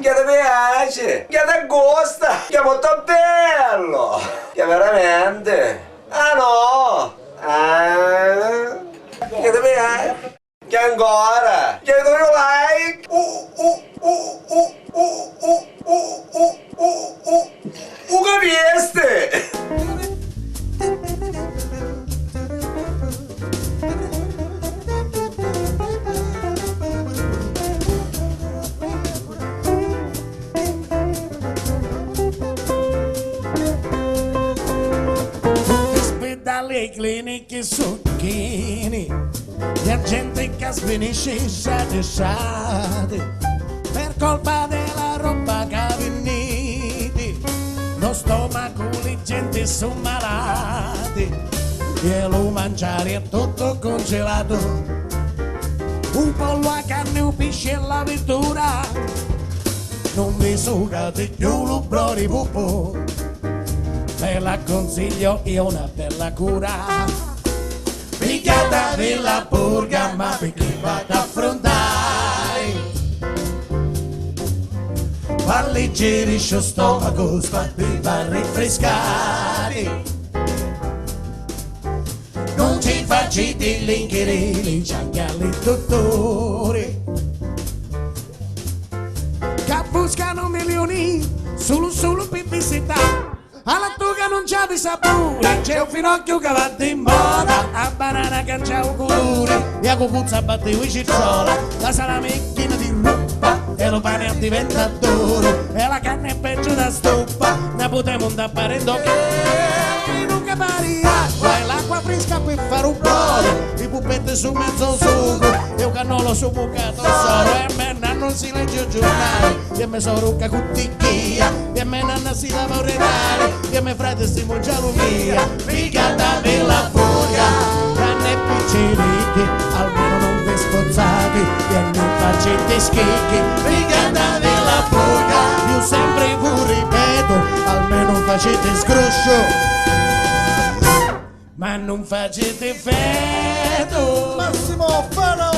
Che ti piace, che ti gusta, che è molto bello, che veramente. Ah no, che ti piace, che ancora, che do you like, capieste? Dalle cliniche succhini, la gente che sfinisce sade per colpa della roba che venite, lo stomaco le gente sono malati e lo mangiare è tutto congelato, un pollo a carne, un pesce e la vettura, non mi sugate più l'ubro di pupo. Te la consiglio io una bella cura, picchiata della purga, ma perché vado ad affrontare? Alleggerisce lo stomaco, spartiva a rinfrescare. Non ci facci dell'incherele, c'è anche alle dottori che buscano milioni solo per visitare. Alla tuga non c'è di sapore, c'è un finocchio che va di moda, a banana che c'è un colore, e a cucuzza batte i cicciola, la salamecchina di rupa, e lo pane diventa duro, e la carne è peggio da stufa, ne potremmo andare parendo che non caparia, vai l'acqua fresca per fare un brodo, i pupetti su mezzo sugo, e un cannolo su bucato solo, e me non si legge il giornale, e me so rucca con ticchia, e me nanna si lava un renale, e me frate si mangiano via, picchiata della furia, tranne piccirichi, almeno non vi spozzate, e non facete schicchi, picchiata della furia, io sempre vi ripeto, almeno facete scroscio, ma non facete feto. Massimo Fano!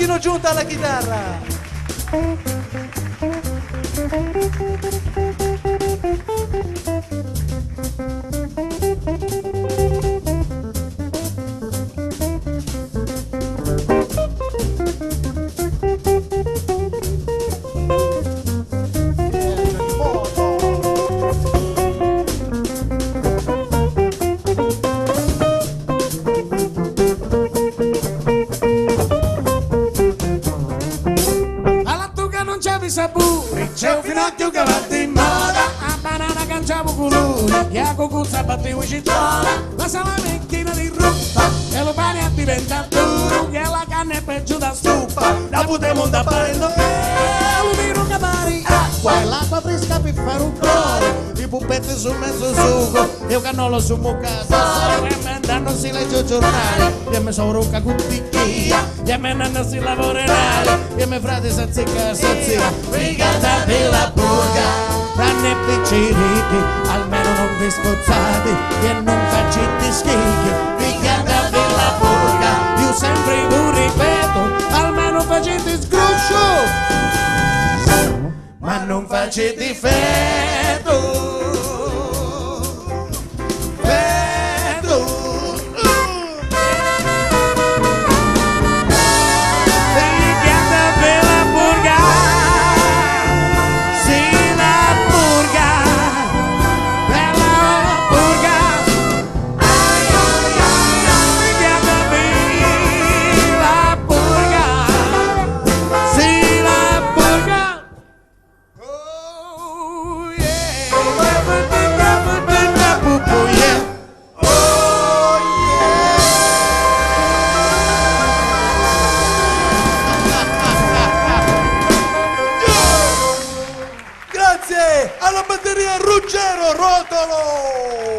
Pino Giunta alla chitarra. Sapori, c'è un finocchio che va di moda, a banana canciamo colori, e a cucuzza battiamo città, la salamecchina di ruppa, e lo pane diventa duro, e la canna è peggio da stufa, la potremo da parendo, lo vino che pari acqua, e l'acqua fresca per fare un coro, i pupetti sul mezzo sugo, e un cannolo su muccato, e me danno si legge giornale, e me sono rocca con ticchia, e me nanno si lavorerà, e me frate s'azzecca s'azzecca, ricordate la burga, tranne picciriti, almeno non vi sforzate, e non facete scheghe, ricordate la burga, io sempre vi ripeto, almeno facete sgruscio, ma non facete feto. Alla batteria Ruggero Rotolo.